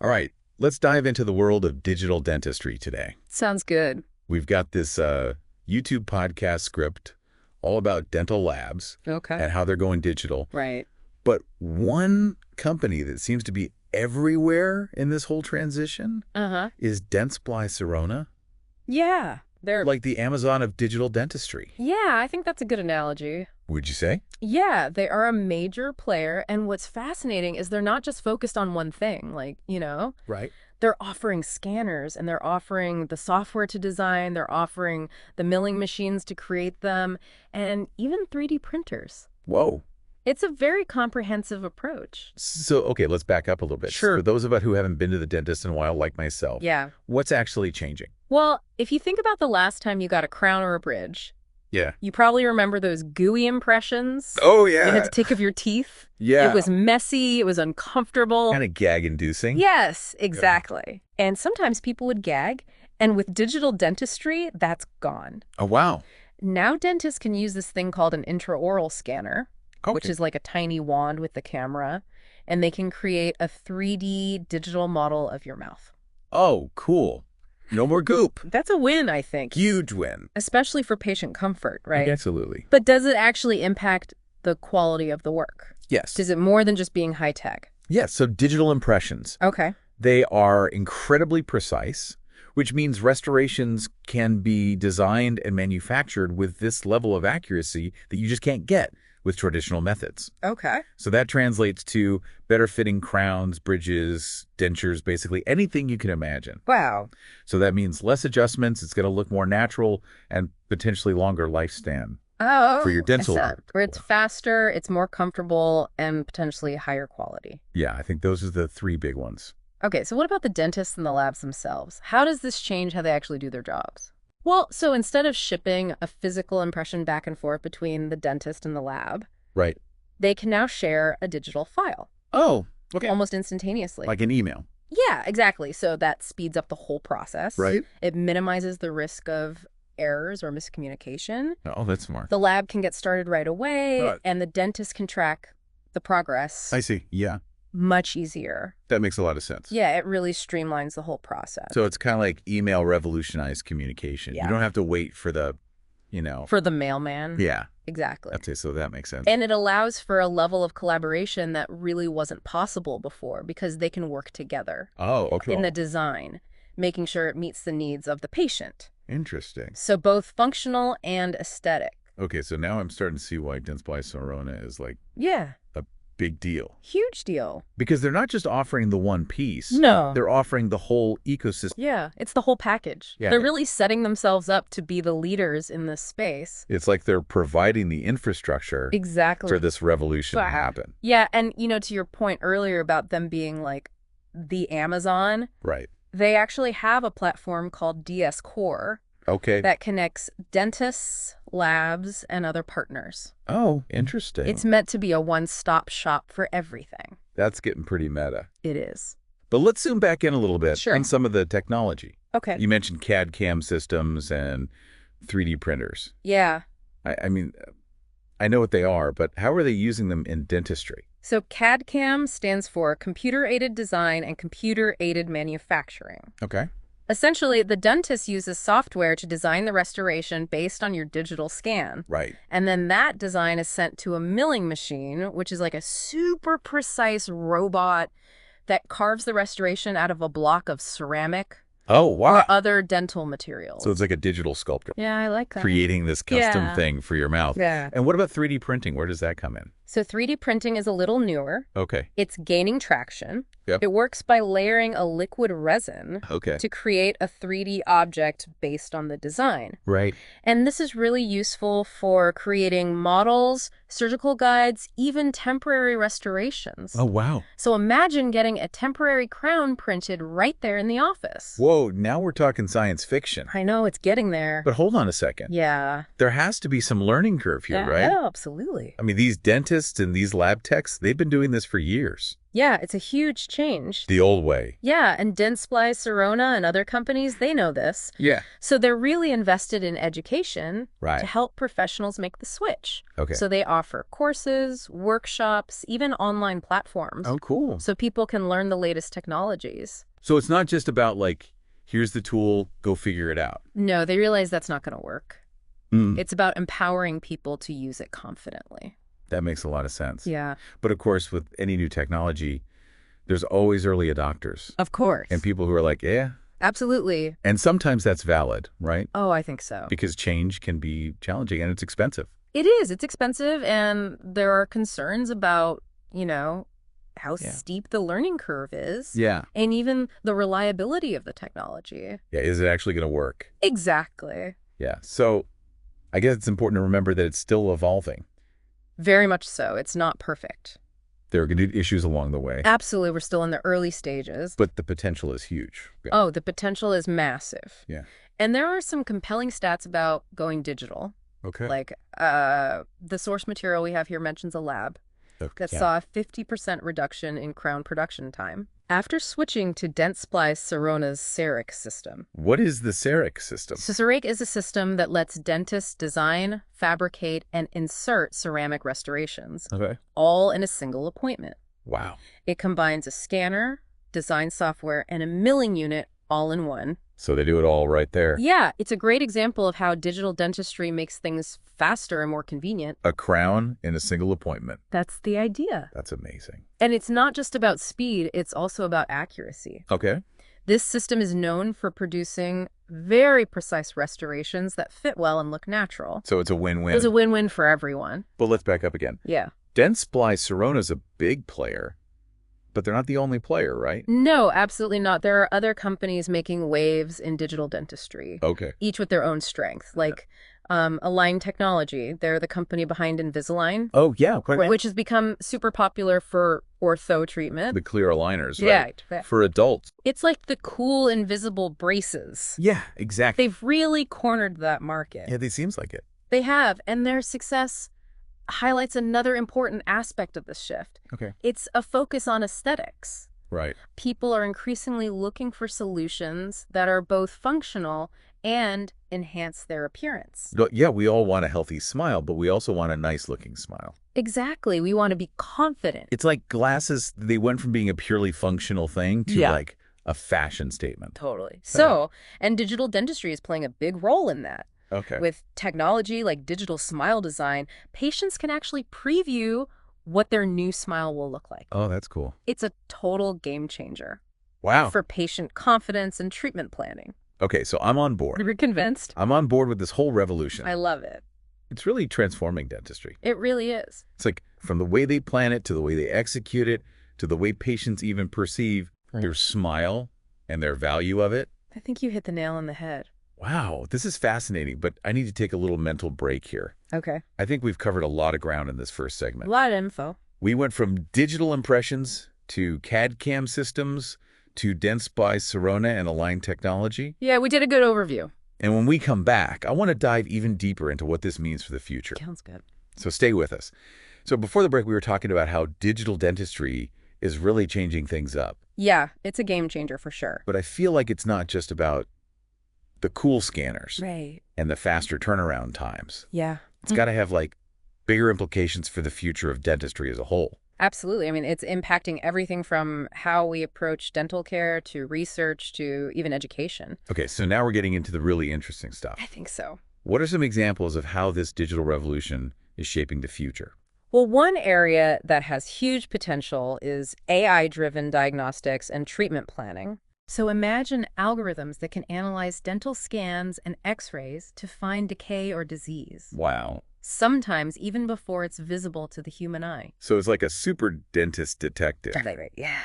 All right, let's dive into the world of digital dentistry today. Sounds good. We've got this YouTube podcast script all about dental labs Okay. and how they're going digital. Right. But one company that seems to be everywhere in this whole transition is Dentsplysirona, Yeah. They're like the Amazon of digital dentistry. Yeah, I think that's a good analogy. Would you say? Yeah, they are a major player, and what's fascinating is they're not just focused on one thing, Right. they're offering scanners and they're offering the software to design, they're offering the milling machines to create them, and even 3D printers. Whoa. It's a very comprehensive approach. So, okay, let's back up a little bit. Sure. For those of us who haven't been to the dentist in a while, like myself, Yeah. what's actually changing? Well, if you think about the last time you got a crown or a bridge, Yeah. you probably remember those gooey impressions. Oh, You had yeah. to take of your teeth. Yeah. It was messy. It was uncomfortable. Kind of gag-inducing. Yes, exactly. And sometimes people would gag. And with digital dentistry, that's gone. Oh, wow. Now dentists can use this thing called an intraoral scanner, which is like a tiny wand with the camera. And they can create a 3D digital model of your mouth. Oh, cool. No more goop. That's a win, I think. Huge win. Especially for patient comfort, right? Absolutely. But does it actually impact the quality of the work? Yes. Is it more than just being high tech? Yes. So digital impressions, Okay. they are incredibly precise, which means restorations can be designed and manufactured with this level of accuracy that you just can't get with traditional methods. Okay. So that translates to better fitting crowns, bridges, dentures, basically anything you can imagine. Wow. So that means less adjustments. It's going to look more natural and potentially longer lifespan for your dental work. Where it's faster, it's more comfortable, and potentially higher quality. Yeah, I think those are the three big ones. Okay, so what about the dentists and the labs themselves? How does this change how they actually do their jobs? Well, so instead of shipping a physical impression back and forth between the dentist and the lab, Right. they can now share a digital file Oh, okay. almost instantaneously. Like an email. Yeah, exactly. So that speeds up the whole process. Right. It minimizes the risk of errors or miscommunication. Oh, that's smart. The lab can get started right away, Right. and the dentist can track the progress I see. Yeah, much easier. that makes a lot of sense. Yeah, it really streamlines the whole process. So it's kind of like email revolutionized communication. Yeah. You don't have to wait for the, For the mailman. Yeah. Exactly. Okay, so that makes sense. And it allows for a level of collaboration that really wasn't possible before because they can work together Oh, okay. in the design, making sure it meets the needs of the patient. Interesting. So both functional and aesthetic. Okay, so now I'm starting to see why Dentsplysirona is like Yeah, a big deal. huge deal. Because they're not just offering the one piece. No. They're offering the whole ecosystem. Yeah, it's the whole package. Yeah. They're really setting themselves up to be the leaders in this space. It's like they're providing the infrastructure Exactly. for this revolution to happen. Yeah, and to your point earlier about them being like the Amazon, Right. they actually have a platform called DS Core Okay. that connects dentists, labs, and other partners. Oh, interesting. It's meant to be a one-stop shop for everything. That's getting pretty meta. It is. But let's zoom back in a little bit Sure. on some of the technology. Okay. You mentioned CAD CAM systems and 3D printers. Yeah. I mean, I know what they are, but how are they using them in dentistry? So CAD-CAM stands for Computer-Aided Design and Computer-Aided Manufacturing. Okay. Essentially, the dentist uses software to design the restoration based on your digital scan. Right. And then that design is sent to a milling machine, which is like a super precise robot that carves the restoration out of a block of ceramic Oh, wow. or other dental materials. So it's like a digital sculptor Yeah, I like that. creating this custom Yeah. thing for your mouth. Yeah. And what about 3D printing? Where does that come in? So 3D printing is a little newer. Okay. It's gaining traction. Yep. It works by layering a liquid resin Okay. to create a 3D object based on the design. Right. And this is really useful for creating models, surgical guides, even temporary restorations. Oh, wow. So imagine getting a temporary crown printed right there in the office. Whoa, now we're talking science fiction. I know, it's getting there. But hold on a second. Yeah. There has to be some learning curve here, right? Yeah, absolutely. I mean, these dentists and these lab techs, they've been doing this for years. Yeah, it's a huge change. The old way. Yeah, and Dentsplysirona and other companies, they know this. Yeah. So they're really invested in education to Right. help professionals make the switch. Okay. So they offer courses, workshops, even online platforms, Oh, cool. so people can learn the latest technologies. So it's not just about like, here's the tool, go figure it out. No, they realize that's not going to work. Mm. It's about empowering people to use it confidently. That makes a lot of sense. Yeah. But of course, with any new technology, there's always early adopters Of course. and people who are like, yeah. Absolutely. And sometimes that's valid, right? Oh, I think so. Because change can be challenging and it's expensive. It is. It's expensive, and there are concerns about, how steep the learning curve is. Yeah. And even the reliability of the technology. Yeah. Is it actually going to work? Exactly. Yeah. So I guess it's important to remember that it's still evolving. Very much so. It's not perfect. There are going to be issues along the way. Absolutely. We're still in the early stages. But the potential is huge. Yeah. Oh, the potential is massive. Yeah. And there are some compelling stats about going digital. Okay. Like the source material we have here mentions a lab that saw a 50% reduction in crown production time after switching to Dentsplysirona CEREC system. What is the CEREC system? So CEREC is a system that lets dentists design, fabricate, and insert ceramic restorations, Okay. all in a single appointment. Wow. It combines a scanner, design software, and a milling unit all in one. So they do it all right there. Yeah, it's a great example of how digital dentistry makes things faster and more convenient. A crown in a single appointment. That's the idea. That's amazing. And it's not just about speed, it's also about accuracy. Okay. This system is known for producing very precise restorations that fit well and look natural. So it's a win-win. It's a win-win for everyone. But let's back up again. Yeah. Dentsplysirona is a big player, but they're not the only player, right? No, absolutely not. There are other companies making waves in digital dentistry, Okay. each with their own strength. Like Align Technology, they're the company behind Invisalign, Oh, yeah. Quite. which has become super popular for ortho treatment. The clear aligners, right? Yeah. For adults. It's like the cool invisible braces. Yeah, exactly. They've really cornered that market. Yeah, it seems like it. They have, and their success highlights another important aspect of this shift. Okay. It's a focus on aesthetics. Right. People are increasingly looking for solutions that are both functional and enhance their appearance. Yeah, we all want a healthy smile, but we also want a nice-looking smile. Exactly. We want to be confident. It's like glasses, they went from being a purely functional thing to like a fashion statement. Totally. So, and digital dentistry is playing a big role in that. Okay. With technology like digital smile design, patients can actually preview what their new smile will look like. Oh, that's cool. It's a total game changer. Wow. For patient confidence and treatment planning. Okay, so I'm on board. You're convinced? I'm on board with this whole revolution. I love it. It's really transforming dentistry. It really is. It's like from the way they plan it to the way they execute it to the way patients even perceive their smile and their value of it. I think you hit the nail on the head. Wow, this is fascinating, but I need to take a little mental break here. Okay. I think we've covered a lot of ground in this first A segment. lot of info. We went from digital impressions to CAD/CAM systems to Dentsplysirona and Align Technology. Yeah, we did a good overview. And when we come back, I want to dive even deeper into what this means for the future. Sounds good. So stay with us. So before the break, we were talking about how digital dentistry is really changing things up. Yeah, it's a game changer for sure. But I feel like it's not just about the cool scanners Right. and the faster turnaround times. Yeah. It's got to have like bigger implications for the future of dentistry as a whole. Absolutely. I mean, it's impacting everything from how we approach dental care to research to even education. Okay, so now we're getting into the really interesting stuff. I think so. What are some examples of how this digital revolution is shaping the future? Well, one area that has huge potential is AI-driven diagnostics and treatment planning. So imagine algorithms that can analyze dental scans and x-rays to find decay or disease. Wow. Sometimes even before it's visible to the human eye. So it's like a super dentist detective Right. Yeah.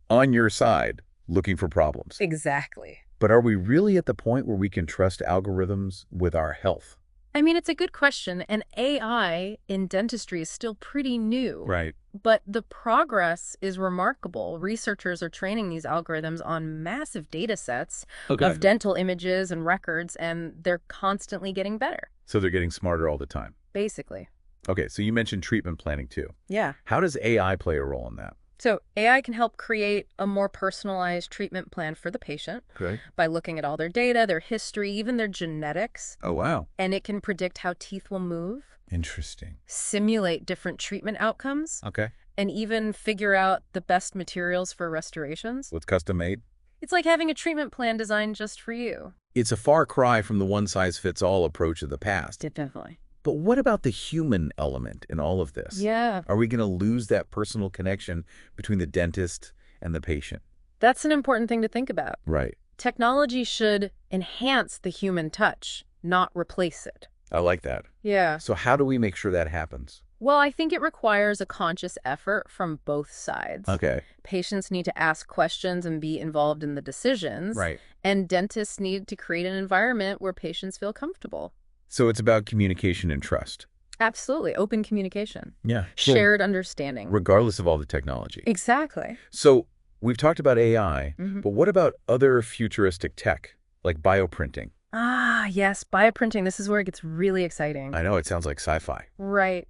on your side looking for problems. Exactly. But are we really at the point where we can trust algorithms with our health? I mean, it's a good question, and AI in dentistry is still pretty new. Right. But the progress is remarkable. Researchers are training these algorithms on massive data sets of dental images and records, and they're constantly getting better. So they're getting smarter all the time. Basically. Okay, so you mentioned treatment planning too. Yeah. How does AI play a role in that? So AI can help create a more personalized treatment plan for the patient Okay. by looking at all their data, their history, even their genetics, Oh, wow. and it can predict how teeth will move, Interesting. simulate different treatment outcomes, Okay. and even figure out the best materials for restorations. So it's custom made? It's like having a treatment plan designed just for you. It's a far cry from the one-size-fits-all approach of the past. Definitely. But what about the human element in all of this? Yeah, Are we going to lose that personal connection between the dentist and the patient? that's an important thing to think about. Right. Technology should enhance the human touch, not replace it. I like that. Yeah. So how do we make sure that happens? Well, I think it requires a conscious effort from both sides. Okay. Patients need to ask questions and be involved in the decisions. Right. And dentists need to create an environment where patients feel comfortable. So it's about communication and trust. Absolutely. Open communication. Yeah. Shared understanding. Regardless of all the technology. Exactly. So we've talked about AI, Mhm. but what about other futuristic tech, like bioprinting? Ah, yes. Bioprinting. This is where it gets really exciting. I know it sounds like sci-fi. Right.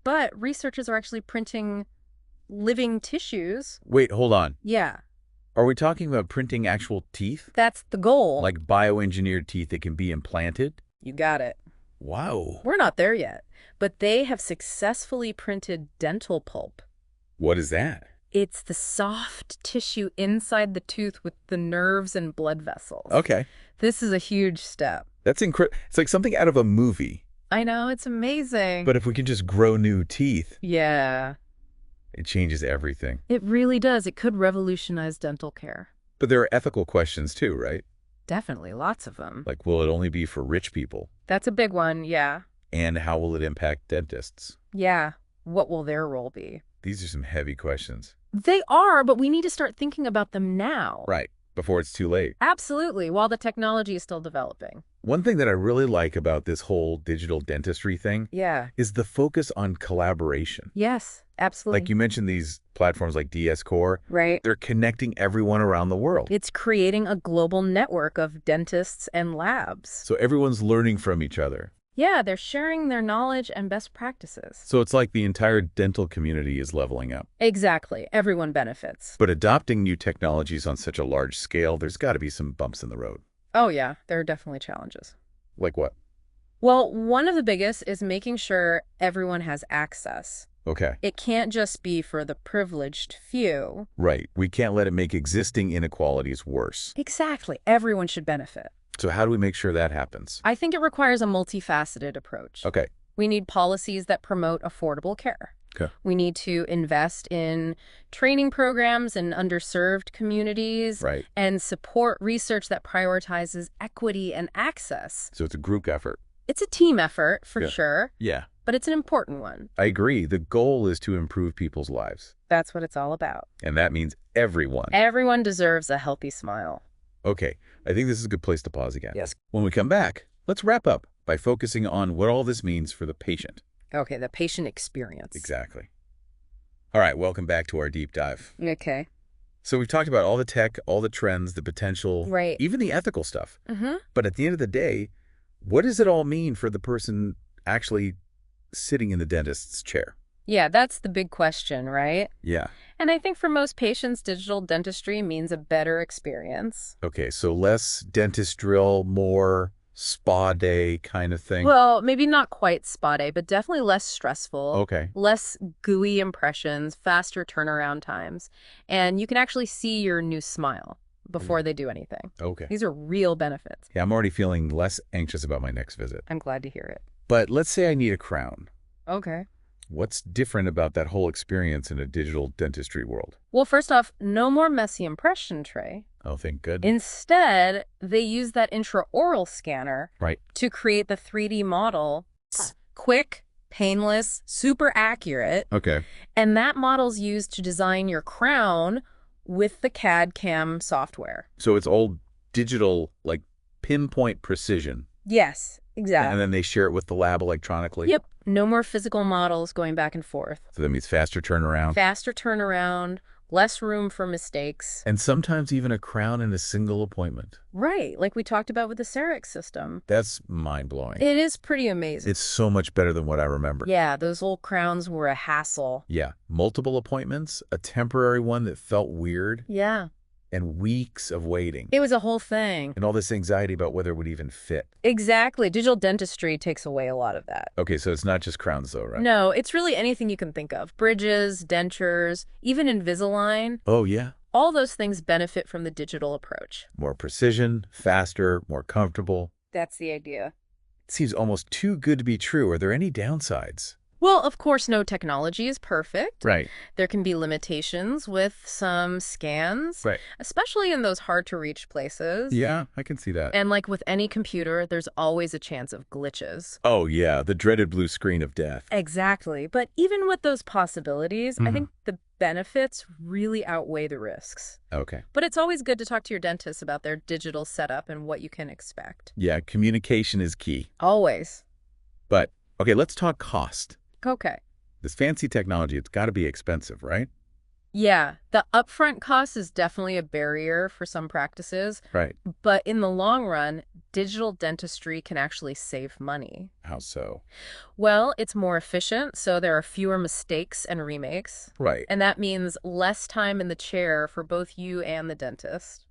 But researchers are actually printing living tissues. Wait, hold on. Yeah. Are we talking about printing actual teeth? That's the goal. Like bioengineered teeth that can be implanted? You got it. Wow. We're not there yet, but they have successfully printed dental pulp. What is that? It's the soft tissue inside the tooth with the nerves and blood vessels. Okay. This is a huge step. That's incredible. It's like something out of a movie. I know, it's amazing. But if we can just grow new teeth, yeah, it changes everything. it really does. It could revolutionize dental care. But there are ethical questions too, right? Definitely, lots of them. Like, will it only be for rich people? That's a big one, yeah. And how will it impact dentists? Yeah, what will their role be? These are some heavy questions. They are, but we need to start thinking about them now. Right. Before it's too late. Absolutely, while the technology is still developing. One thing that I really like about this whole digital dentistry thing Yeah. is the focus on collaboration. Yes, absolutely. Like you mentioned these platforms like DS Core, Right. they're connecting everyone around the world. It's creating a global network of dentists and labs. So everyone's learning from each other. Yeah, they're sharing their knowledge and best practices. So it's like the entire dental community is leveling up. Exactly. Everyone benefits. But adopting new technologies on such a large scale, there's got to be some bumps in the road. Oh, yeah, there are definitely challenges. Like what? Well, one of the biggest is making sure everyone has access. Okay. It can't just be for the privileged few. Right. We can't let it make existing inequalities worse. Exactly. Everyone should benefit. So how do we make sure that happens? I think it requires a multifaceted approach. Okay. We need policies that promote affordable care. Okay. We need to invest in training programs in underserved communities. Right. And support research that prioritizes equity and access. So it's a group effort. It's a team effort, for Yeah. sure, Yeah. but it's an important one. I agree. The goal is to improve people's lives. That's what it's all about. And that means everyone. Everyone deserves a healthy smile. Okay. I think this is a good place to pause again. Yes. When we come back, let's wrap up by focusing on what all this means for the patient. Okay, the patient experience. Exactly. All right. Welcome back to our deep dive. Okay. So we've talked about all the tech, all the trends, the potential, Right. even the ethical stuff. Mm-hmm. But at the end of the day, what does it all mean for the person actually sitting in the dentist's chair? Yeah, that's the big question, right? Yeah. And I think for most patients, digital dentistry means a better experience. Okay, so less dentist drill, more spa day kind of thing. Well, maybe not quite spa day, but definitely less stressful. Okay. Less gooey impressions, faster turnaround times. And you can actually see your new smile before they do anything. Okay. These are real benefits. Yeah, I'm already feeling less anxious about my next visit. I'm glad to hear it. But let's say I need a crown. Okay. What's different about that whole experience in a digital dentistry world? Well, first off, no more messy impression tray. Oh, thank goodness. Instead, they use that intraoral scanner Right. to create the 3D model. It's quick, painless, super accurate. Okay. And that model's used to design your crown with the CAD/CAM software. So it's all digital, like pinpoint precision. Yes, exactly. And then they share it with the lab electronically. Yep. No more physical models going back and forth. So that means faster turnaround. Faster turnaround, less room for mistakes. And sometimes even a crown in a single appointment. Right, like we talked about with the CEREC system. That's mind-blowing. It is pretty amazing. It's so much better than what I remember. Yeah, those old crowns were a hassle. Yeah, multiple appointments, a temporary one that felt weird, Yeah, and weeks of waiting. it was a whole thing. And all this anxiety about whether it would even fit. Exactly. Digital dentistry takes away a lot of that. Okay, so it's not just crowns though, right? No, it's really anything you can think of. Bridges, dentures, even Invisalign. Oh, yeah. All those things benefit from the digital approach. More precision, faster, more comfortable. That's the idea. It seems almost too good to be true. Are there any downsides? Well, of course, no technology is perfect. Right. There can be limitations with some scans, Right. especially in those hard-to-reach places. Yeah, I can see that. And like with any computer, there's always a chance of glitches. Oh, yeah, the dreaded blue screen of death. Exactly. But even with those possibilities, I think the benefits really outweigh the risks. Okay. But it's always good to talk to your dentist about their digital setup and what you can expect. Yeah, communication is key. Always. But, okay, let's talk cost. Okay. This fancy technology, it's got to be expensive, right? Yeah, the upfront cost is definitely a barrier for some practices, Right. but in the long run, digital dentistry can actually save money. How so? Well, it's more efficient, so there are fewer mistakes and remakes, Right. and that means less time in the chair for both you and the dentist.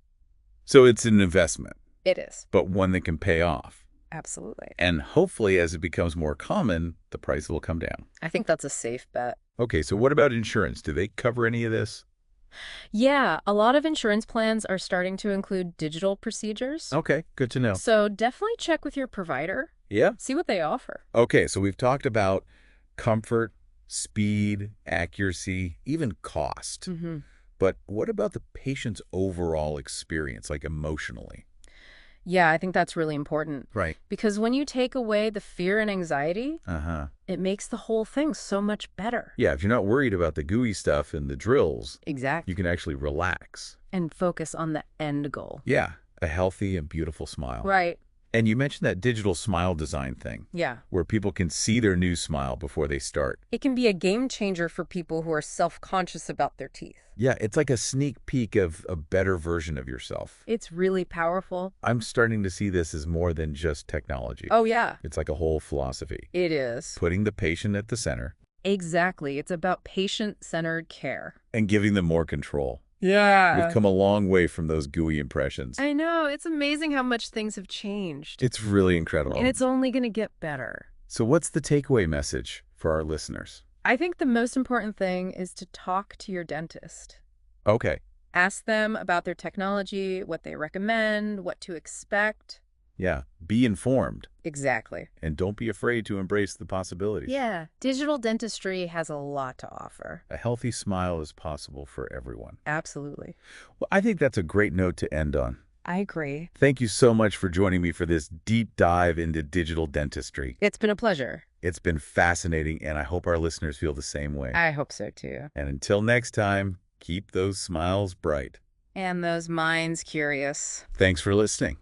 So it's an investment, It is. but one that can pay off. Absolutely. And hopefully, as it becomes more common, the price will come down. I think that's a safe bet. Okay, so what about insurance? Do they cover any of this? Yeah, a lot of insurance plans are starting to include digital procedures. Okay, good to know. So definitely check with your provider. Yeah? See what they offer. Okay, so we've talked about comfort, speed, accuracy, even cost. Mm-hmm. But what about the patient's overall experience, like emotionally? Yeah, I think that's really important. Right. Because when you take away the fear and anxiety, Uh-huh. it makes the whole thing so much better. Yeah, if you're not worried about the gooey stuff and the drills, Exactly. you can actually relax. And focus on the end goal. Yeah, a healthy and beautiful smile. Right. And you mentioned that digital smile design thing, Yeah. where people can see their new smile before they start. It can be a game changer for people who are self-conscious about their teeth. Yeah, it's like a sneak peek of a better version of yourself. It's really powerful. I'm starting to see this as more than just technology. Oh, yeah. It's like a whole philosophy. It is. Putting the patient at the center Exactly. It's about patient-centered care. and giving them more control. Yeah. We've come a long way from those gooey impressions. I know. It's amazing how much things have changed. It's really incredible. And it's only going to get better. So what's the takeaway message for our listeners? I think the most important thing is to talk to your dentist. Okay. Ask them about their technology, what they recommend, what to expect. Yeah. Be informed Exactly. and don't be afraid to embrace the possibilities. Yeah, digital dentistry has a lot to offer. A healthy smile is possible for everyone. Absolutely. Well, I think that's a great note to end on. I agree. Thank you so much for joining me for this deep dive into digital dentistry. It's been a pleasure. It's been fascinating, and I hope our listeners feel the same way. I hope so too. And until next time, keep those smiles bright. And those minds curious. Thanks for listening.